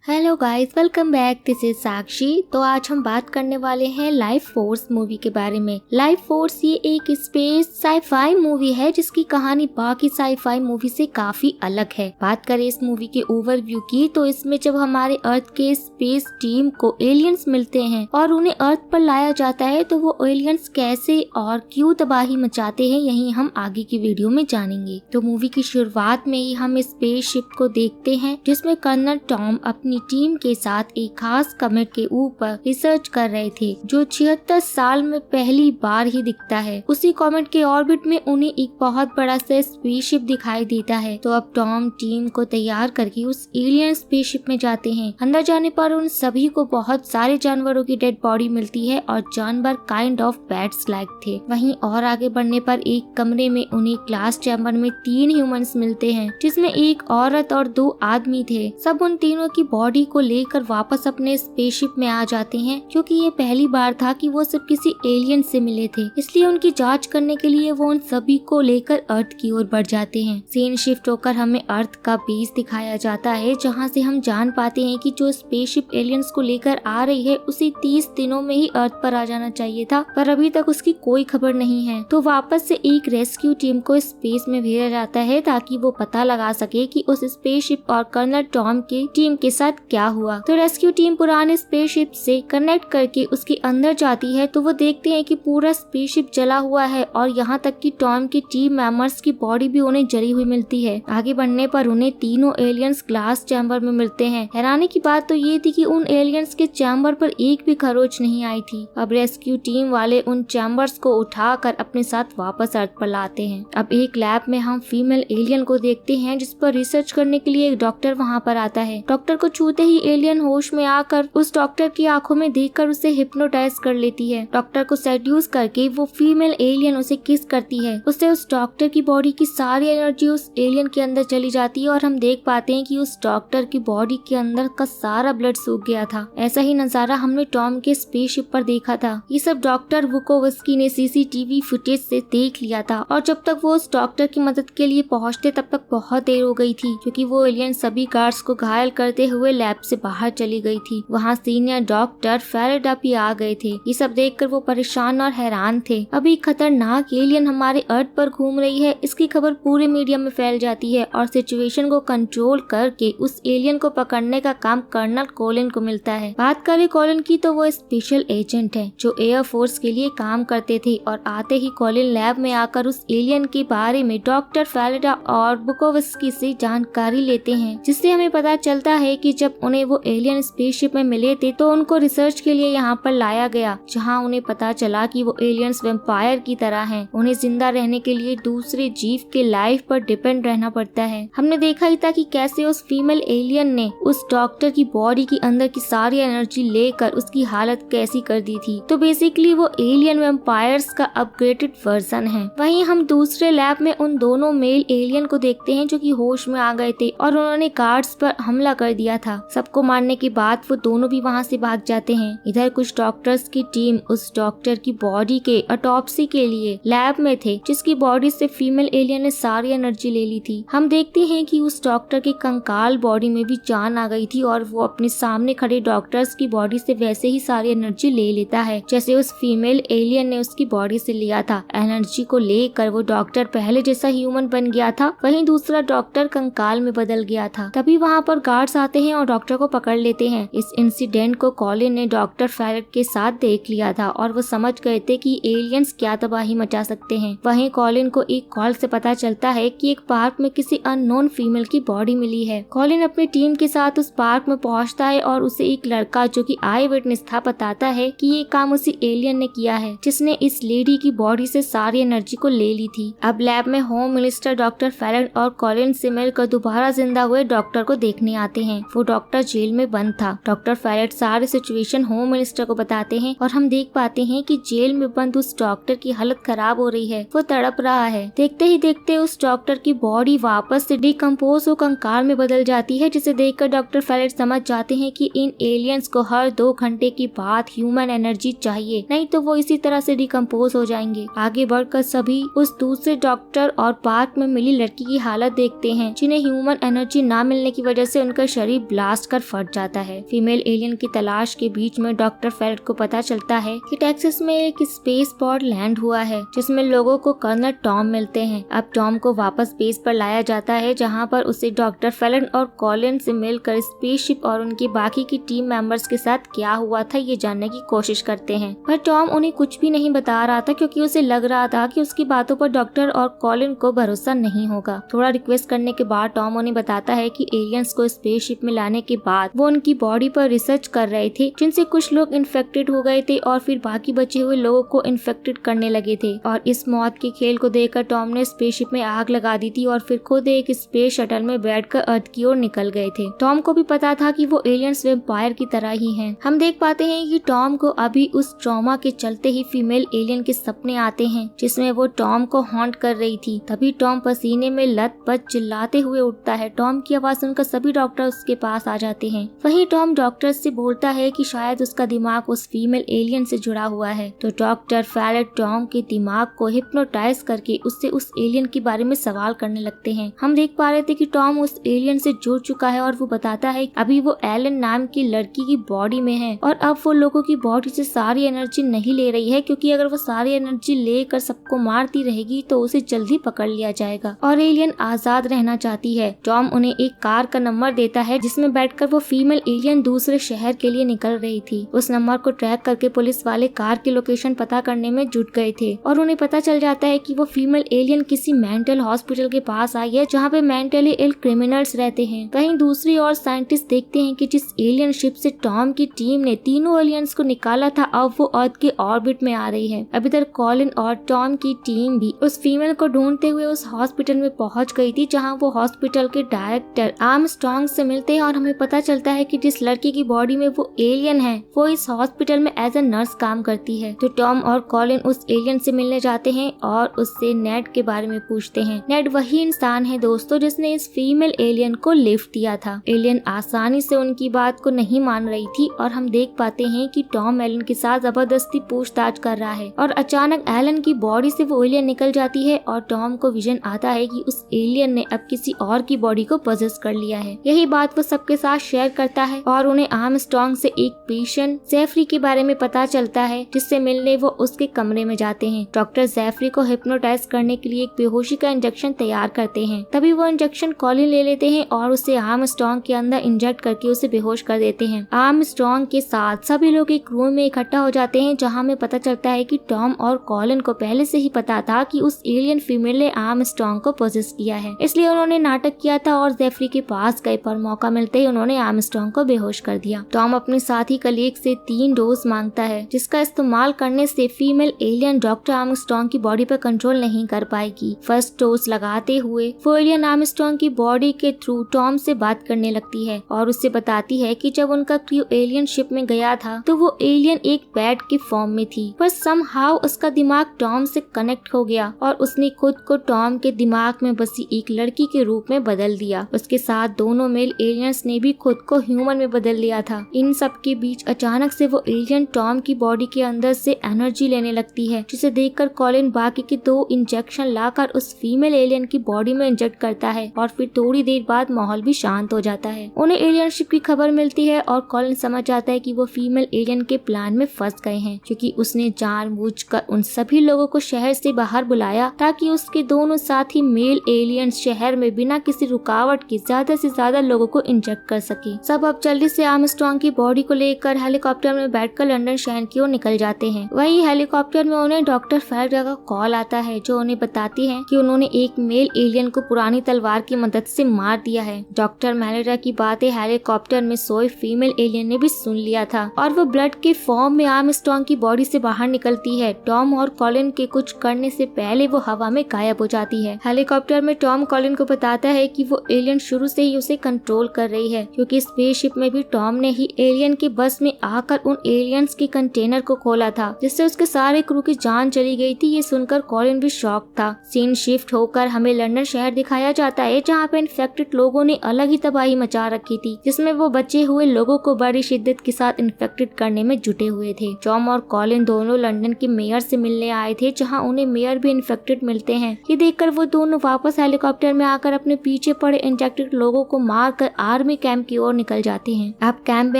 Hello guys, welcome back. This is Sakshi. तो आज हम बात करने वाले हैं लाइफ फोर्स मूवी के बारे में। लाइफ फोर्स ये एक स्पेस साई-फाई मूवी है जिसकी कहानी बाकी साई-फाई मूवी से काफी अलग है। बात करें इस मूवी के ओवरव्यू की तो इसमें जब हमारे अर्थ के स्पेस टीम को एलियंस मिलते हैं और उन्हें अर्थ पर लाया जाता है तो वो एलियंस कैसे और क्यों तबाही मचाते हैं यही हम आगे की वीडियो में जानेंगे। तो मूवी की शुरुआत में ही हम स्पेसशिप को देखते हैं जिसमें कर्नल टॉम अपनी टीम के साथ एक खास कमेट के ऊपर रिसर्च कर रहे थे जो 76 साल में पहली बार ही दिखता है। उसी कॉमेट के ऑर्बिट में उन्हें एक बहुत बड़ा सा स्पेसशिप दिखाई देता है। तो अब टॉम टीम को तैयार करके उस एलियन स्पेसशिप में जाते हैं। अंदर जाने पर उन सभी को बहुत सारे जानवरों की डेड बॉडी मिलती है और जानवर काइंड ऑफ बैट्स लाइक थे। वहीं और आगे बढ़ने पर एक कमरे में उन्हें ग्लास चैम्बर में 3 ह्यूमंस मिलते हैं जिसमें एक औरत और 2 आदमी थे। सब उन तीनों की बॉडी को लेकर वापस अपने स्पेसशिप में आ जाते हैं क्योंकि ये पहली बार था कि वो सब किसी एलियन से मिले थे, इसलिए उनकी जांच करने के लिए वो उन सभी को लेकर अर्थ की ओर बढ़ जाते हैं। सीन शिफ्ट होकर हमें अर्थ का बेस दिखाया जाता है जहां से हम जान पाते हैं कि जो स्पेसशिप एलियंस को लेकर आ रही है उसे 30 दिनों में ही अर्थ पर आ जाना चाहिए था, पर अभी तक उसकी कोई खबर नहीं है। तो वापस से एक रेस्क्यू टीम को स्पेस में भेजा जाता है ताकि वो पता लगा सके कि उस स्पेसशिप और कर्नल टॉम की टीम के साथ क्या हुआ। तो रेस्क्यू टीम पुराने स्पेसशिप से कनेक्ट करके उसके अंदर जाती है तो वो देखते हैं कि पूरा स्पेसशिप जला हुआ है और यहाँ तक कि टॉम की टीम मेंबर्स की बॉडी भी उन्हें जली हुई मिलती है। आगे बढ़ने पर उन्हें तीनों एलियंस ग्लास चैम्बर में मिलते हैं। हैरानी की बात तो ये थी कि उन एलियंस के चैम्बर पर एक भी खरोच नहीं आई थी। अब रेस्क्यू टीम वाले उन चैम्बर्स को उठाकर अपने साथ वापस अर्थ पर लाते हैं। अब एक लैब में हम फीमेल एलियन को देखते हैं जिस पर रिसर्च करने के लिए एक डॉक्टर वहाँ पर आता है। डॉक्टर को छूते ही एलियन होश में आकर उस डॉक्टर की आंखों में देखकर उसे हिप्नोटाइज कर लेती है। डॉक्टर को सेड्यूस करके वो फीमेल एलियन उसे किस करती है। उससे उस डॉक्टर की बॉडी की सारी एनर्जी उस एलियन के अंदर चली जाती है और हम देख पाते हैं कि उस डॉक्टर की बॉडी के अंदर का सारा ब्लड सूख गया था। ऐसा ही नजारा हमने टॉम के स्पेसशिप पर देखा था। ये सब डॉक्टर वुकोवस्की ने सीसीटीवी फुटेज से देख लिया था और जब तक वो उस डॉक्टर की मदद के लिए पहुंचते तब तक बहुत देर हो गई थी क्योंकि वो एलियन सभी गार्ड्स को घायल करते हुए लैब से बाहर चली गई थी। वहाँ सीनियर डॉक्टर फेरेडा भी आ गए थे। ये सब देखकर वो परेशान और हैरान थे। अभी खतरनाक एलियन हमारे अर्थ पर घूम रही है, इसकी खबर पूरे मीडिया में फैल जाती है और सिचुएशन को कंट्रोल करके उस एलियन को पकड़ने का काम कर्नल कॉलिन को मिलता है। बात करें कॉलिन की तो वो स्पेशल एजेंट है जो एयर फोर्स के लिए काम करते थे और आते ही कॉलिन लैब में आकर उस एलियन के बारे में डॉक्टर फेरेडा और बुकोवस्की से जानकारी लेते हैं, जिससे हमें पता चलता है कि जब उन्हें वो एलियन स्पेसशिप में मिले थे तो उनको रिसर्च के लिए यहाँ पर लाया गया, जहाँ उन्हें पता चला कि वो एलियंस वैम्पायर की तरह हैं। उन्हें जिंदा रहने के लिए दूसरे जीव के लाइफ पर डिपेंड रहना पड़ता है। हमने देखा ही था कि कैसे उस फीमेल एलियन ने उस डॉक्टर की बॉडी के अंदर की सारी एनर्जी लेकर उसकी हालत कैसी कर दी थी। तो बेसिकली वो एलियन वैम्पायर्स का अपग्रेडेड वर्जन है। वहीं हम दूसरे लैब में उन दोनों मेल एलियन को देखते हैं जो कि होश में आ गए थे और उन्होंने गार्ड्स पर हमला कर दिया था। सबको मारने के बाद वो दोनों भी वहाँ से भाग जाते हैं। इधर कुछ डॉक्टर्स की टीम उस डॉक्टर की बॉडी के ऑटोप्सी के लिए लैब में थे जिसकी बॉडी से फीमेल एलियन ने सारी एनर्जी ले ली थी। हम देखते हैं कि उस डॉक्टर के कंकाल बॉडी में भी जान आ गई थी और वो अपने सामने खड़े डॉक्टर्स की बॉडी से वैसे ही सारी एनर्जी ले लेता है जैसे उस फीमेल एलियन ने उसकी बॉडी से लिया था। एनर्जी को लेकर वो डॉक्टर पहले जैसा ह्यूमन बन गया था, वहीं दूसरा डॉक्टर कंकाल में बदल गया था। तभी वहाँ पर गार्ड्स आते हैं और डॉक्टर को पकड़ लेते हैं। इस इंसिडेंट को कॉलिन ने डॉक्टर फेरेड के साथ देख लिया था और वो समझ गए थे कि एलियंस क्या तबाही मचा सकते हैं। वहीं कॉलिन को एक कॉल से पता चलता है कि एक पार्क में किसी अननोन फीमेल की बॉडी मिली है। कॉलिन अपनी टीम के साथ उस पार्क में पहुंचता है और उसे एक लड़का जो कि आई विटनेस था बताता है कि ये काम उसी एलियन ने किया है जिसने इस लेडी की बॉडी से सारी एनर्जी को ले ली थी। अब लैब में होम मिनिस्टर डॉक्टर फेरेड और कॉलिन से मिलकर दोबारा जिंदा हुए डॉक्टर को देखने आते हैं। वो डॉक्टर जेल में बंद था। डॉक्टर फेरेड सारे सिचुएशन होम मिनिस्टर को बताते हैं और हम देख पाते हैं कि जेल में बंद उस डॉक्टर की हालत खराब हो रही है, वो तड़प रहा है। देखते ही देखते उस डॉक्टर की बॉडी वापस से डिकम्पोज हो कंकाल में बदल जाती है, जिसे देखकर डॉक्टर फेरेड समझ जाते हैं कि इन एलियंस को हर 2 घंटे की बाद ह्यूमन एनर्जी चाहिए, नहीं तो वो इसी तरह से डिकम्पोज हो जाएंगे। आगे बढ़कर सभी उस दूसरे डॉक्टर और पार्क में मिली लड़की की हालत देखते हैं जिन्हें ह्यूमन एनर्जी ना मिलने की वजह से उनका शरीर ब्लास्ट कर फट जाता है। फीमेल एलियन की तलाश के बीच में डॉक्टर फेरेट को पता चलता है कि टेक्सास में एक स्पेस पॉड लैंड हुआ है जिसमें लोगों को कर्नल टॉम मिलते हैं। अब टॉम को वापस बेस पर लाया जाता है जहां पर उसे डॉक्टर फेलन और कॉलिन से मिलकर स्पेसशिप और उनकी बाकी की टीम मेंबर्स के साथ क्या हुआ था ये जानने की कोशिश करते हैं, पर टॉम उन्हें कुछ भी नहीं बता रहा था क्योंकि उसे लग रहा था कि उसकी बातों पर डॉक्टर और कॉलिन को भरोसा नहीं होगा। थोड़ा रिक्वेस्ट करने के बाद टॉम उन्हें बताता है कि एलियंस को स्पेसशिप में लाने के बाद वो उनकी बॉडी पर रिसर्च कर रहे थे जिनसे कुछ लोग इन्फेक्टेड हो गए थे और फिर बाकी बचे हुए लोगों को इन्फेक्टेड करने लगे थे। और इस मौत के खेल को देखकर टॉम ने स्पेसशिप में आग लगा दी थी और फिर खुद एक स्पेस शटल में बैठकर अर्थ की ओर निकल गए थे। टॉम को भी पता था कि वो एलियंस वैम्पायर की तरह ही हैं। हम देख पाते हैं कि टॉम को अभी उस ट्रॉमा के चलते ही फीमेल एलियन के सपने आते हैं जिसमें वो टॉम को हॉन्ट कर रही थी। तभी टॉम पसीने में लथपथ चिल्लाते हुए उठता है। टॉम की आवाज सुनकर सभी डॉक्टर उसके पास आ जाते हैं। वहीं टॉम डॉक्टर से बोलता है कि शायद उसका दिमाग उस फीमेल एलियन से जुड़ा हुआ है। तो डॉक्टर फेरेट टॉम के दिमाग को हिप्नोटाइज करके उससे उस एलियन के बारे में सवाल करने लगते हैं। हम देख पा रहे थे कि टॉम उस एलियन से जुड़ चुका है और वो बताता है कि अभी वो एलन नाम की लड़की की बॉडी में है और अब वो लोगों की बॉडी से सारी एनर्जी नहीं ले रही है क्योंकि अगर वो सारी एनर्जी लेकर सबको मारती रहेगी तो उसे जल्दी पकड़ लिया जाएगा और एलियन आजाद रहना चाहती है। टॉम उन्हें एक कार का नंबर देता है जिसमें बैठकर वो फीमेल एलियन दूसरे शहर के लिए निकल रही थी। उस नंबर को ट्रैक करके पुलिस वाले कार की लोकेशन पता करने में जुट गए थे और उन्हें पता चल जाता है कि वो फीमेल एलियन किसी मेंटल हॉस्पिटल के पास आई है जहाँ पे मेंटली इल क्रिमिनल्स रहते हैं। वहीं दूसरी ओर साइंटिस्ट देखते हैं कि जिस एलियन शिप से टॉम की टीम ने तीनों एलियंस को निकाला था अब वो अर्थ के ऑर्बिट में आ रही है। अब इधर कॉलिन और टॉम की टीम भी उस फीमेल को ढूंढते हुए उस हॉस्पिटल में पहुंच गई थी जहां वो हॉस्पिटल के डायरेक्टर आर्मस्ट्रांग से मिलते हैं और हमें पता चलता है कि जिस लड़की की बॉडी में वो एलियन है वो इस हॉस्पिटल में एज ए नर्स काम करती है। तो टॉम और कॉलिन उस एलियन से मिलने जाते हैं और उससे नेड के बारे में पूछते हैं। नेड वही इंसान है दोस्तों जिसने इस फीमेल एलियन को लिफ्ट दिया था। एलियन आसानी से उनकी बात को नहीं मान रही थी और हम देख पाते हैं कि टॉम एलन के साथ जबरदस्ती पूछताछ कर रहा है और अचानक एलन की बॉडी से वो एलियन निकल जाती है और टॉम को विजन आता है कि उस एलियन ने अब किसी और की बॉडी को पजेस कर लिया है। यही बात वो सबके साथ शेयर करता है और उन्हें आर्मस्ट्रांग से एक पेशेंट जेफरी के बारे में पता चलता है जिससे मिलने वो उसके कमरे में जाते हैं। डॉक्टर जेफरी को हिप्नोटाइज करने के लिए एक बेहोशी का इंजेक्शन तैयार करते हैं। तभी वो इंजेक्शन कॉलिन ले लेते हैं और उसे आर्मस्ट्रांग के अंदर इंजेक्ट करके उसे बेहोश कर देते हैं। आर्मस्ट्रांग के साथ सभी लोग एक रूम में इकट्ठा हो जाते हैं जहां में पता चलता है कि टॉम और कॉलिन को पहले से ही पता था कि उस एलियन फीमेल ने आर्मस्ट्रांग को पोजेस किया है, इसलिए उन्होंने नाटक किया था और जेफरी के पास गए पर मौका मिलते ही उन्होंने आर्मस्ट्रांग को बेहोश कर दिया। टॉम अपने साथी कलीग से 3 डोज मांगता है जिसका इस्तेमाल करने से फीमेल एलियन डॉक्टर आर्मस्ट्रांग की बॉडी पर कंट्रोल नहीं कर पाएगी। फर्स्ट डोज लगाते हुए वो एलियन आर्मस्ट्रांग की बॉडी के थ्रू टॉम से बात करने लगती है और उससे बताती है कि जब उनका क्रू एलियन शिप में गया था तो वो एलियन एक बैट के फॉर्म में थी पर समहाउ उसका दिमाग टॉम से कनेक्ट हो गया और उसने खुद को टॉम के दिमाग में बसी एक लड़की के रूप में बदल दिया। उसके साथ दोनों मेल एलियंस ने भी खुद को ह्यूमन में बदल लिया था। इन सब के बीच अचानक से वो एलियन टॉम की बॉडी के अंदर से एनर्जी लेने लगती है जिसे देखकर कॉलिन बाकी के 2 इंजेक्शन लाकर उस फीमेल एलियन की बॉडी में इंजेक्ट करता है और फिर थोड़ी देर बाद माहौल भी शांत हो जाता है। उन्हें एलियन शिप की खबर मिलती है और कॉलिन समझ जाता है कि वो फीमेल एलियन के प्लान में फंस गए हैं क्योंकि उसने जानबूझकर उन सभी लोगों को शहर से बाहर बुलाया ताकि उसके दोनों साथी मेल एलियंस शहर में बिना किसी रुकावट के ज्यादा से ज्यादा लोगों को इंजेक्ट कर सके। सब अब जल्दी से आर्मस्ट्रांग की बॉडी को लेकर हेलीकॉप्टर में बैठकर लंदन शहर की ओर निकल जाते हैं। वही हेलीकॉप्टर में उन्हें डॉक्टर फेरेट का कॉल आता है जो उन्हें बताती है कि उन्होंने एक मेल एलियन को पुरानी तलवार की मदद से मार दिया है। डॉक्टर मैलेरिया की बातें हेलीकॉप्टर में सोए फीमेल एलियन ने भी सुन लिया था और वो ब्लड के फॉर्म में आर्मस्ट्रांग की बॉडी से बाहर निकलती है। टॉम और कॉलिन के कुछ करने से पहले वो हवा में गायब हो जाती है। हेलीकॉप्टर में टॉम कॉलिन को बताता है कि वो एलियन शुरू से ही उसे कंट्रोल कर रही है क्योंकि स्पेसशिप में भी टॉम ने ही एलियन के बस में आकर उन एलियंस के कंटेनर को खोला था जिससे उसके सारे क्रू की जान चली गई थी। ये सुनकर कॉलिन भी शॉक था। सीन शिफ्ट होकर हमें लंदन शहर दिखाया जाता है जहाँ पे इन्फेक्टेड लोगों ने अलग ही तबाही मचा रखी थी जिसमें वो बचे हुए लोगों को बड़ी शिद्दत के साथ इन्फेक्टेड करने में जुटे हुए थे। टॉम और कॉलिन दोनों लंदन के मेयर से मिलने आए थे जहाँ उन्हें मेयर भी इन्फेक्टेड मिलते हैं। ये देखकर वो दोनों वापस हेलीकॉप्टर में आकर अपने पीछे पड़े इंजेक्टेड लोगों को मारकर आर्मी कैंप की ओर निकल जाते हैं। अब कैंप में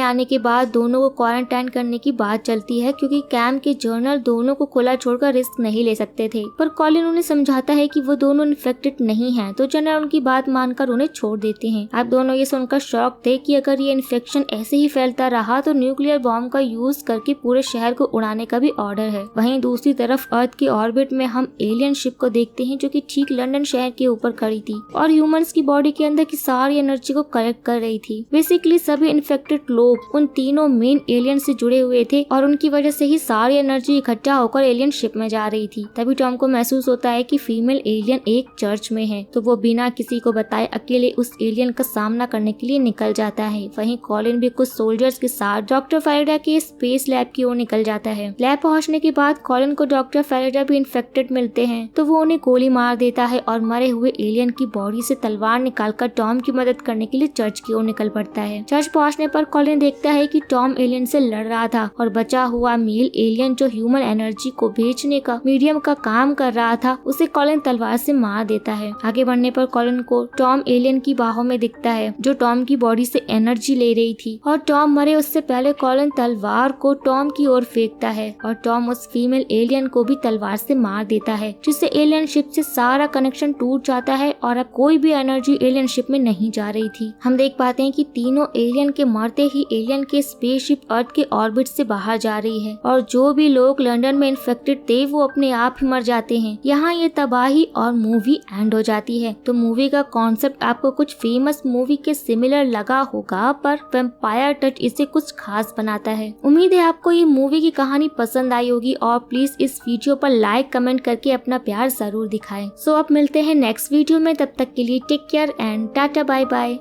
आने के बाद दोनों को क्वारंटाइन करने की बात चलती है क्योंकि कैंप के जर्नल दोनों को खुला छोड़कर रिस्क नहीं ले सकते थे, पर कॉलिन उन्हें समझाता है कि वो दोनों इन्फेक्टेड नहीं हैं, तो जनरल उनकी बात मानकर उन्हें छोड़ देते हैं। अब दोनों ये सुनकर शॉक थे कि अगर ये इन्फेक्शन ऐसे ही फैलता रहा तो न्यूक्लियर बॉम्ब का यूज करके पूरे शहर को उड़ाने का भी ऑर्डर है। वहीं दूसरी तरफ अर्थ के ऑर्बिट में हम एलियन शिप को देखते हैं जो कि ठीक लंदन शहर के ऊपर खड़ी थी और ह्यूमंस की बॉडी के अंदर की सारी एनर्जी को कलेक्ट कर रही थी। बेसिकली सभी इन्फेक्टेड लोग उन तीनों मेन एलियन से जुड़े हुए थे और उनकी वजह से ही सारी एनर्जी इकट्ठा होकर एलियन शिप में जा रही थी। तभी टॉम को महसूस होता है कि फीमेल एलियन एक चर्च में है, तो वो बिना किसी को बताए अकेले उस एलियन का सामना करने के लिए निकल जाता है। वहीं कॉलिन भी कुछ सोल्जर्स के साथ डॉक्टर फैराडे के स्पेस लैब की ओर निकल जाता है। लैब पहुंचने के बाद कॉलिन को डॉक्टर फैराडे भी इन्फेक्टेड मिलते हैं, तो वो उन्हें गोली मार देता है और मरे हुए एलियन की बॉडी से तलवार निकालकर टॉम की मदद करने के लिए चर्च की ओर निकल पड़ता है। चर्च पहुंचने पर कॉलिन देखता है कि टॉम एलियन से लड़ रहा था और बचा हुआ मेल एलियन जो ह्यूमन एनर्जी को बेचने का मीडियम का काम कर रहा था उसे कॉलिन तलवार से मार देता है। आगे बढ़ने पर कॉलिन को टॉम एलियन की बाहों में दिखता है जो टॉम की बॉडी से एनर्जी ले रही थी और टॉम मरे उससे पहले कॉलिन तलवार को टॉम की ओर फेंकता है और टॉम उस फीमेल एलियन को भी तलवार से मार देता है, जिससे एलियन शिप से सारा कनेक्शन टूट जाता है और अब कोई भी एनर्जी एलियन शिप में नहीं जा रही थी। हम देख पाते हैं कि तीनों एलियन के मरते ही एलियन के स्पेसशिप अर्थ के ऑर्बिट से बाहर जा रही है और जो भी लोग लंदन में इन्फेक्टेड थे वो अपने आप ही मर जाते हैं। यहाँ ये तबाही और मूवी एंड हो जाती है। तो मूवी का कॉन्सेप्ट आपको कुछ फेमस मूवी के सिमिलर लगा होगा, पर वैम्पायर टच इसे कुछ खास बनाता है। उम्मीद है आपको ये मूवी की कहानी पसंद आई होगी और प्लीज इस वीडियो पर लाइक कमेंट करके अपना प्यार जरूर दिखाएं। सो अब मिलते हैं नेक्स्ट वीडियो में, तब तक के लिए take care and tata bye bye.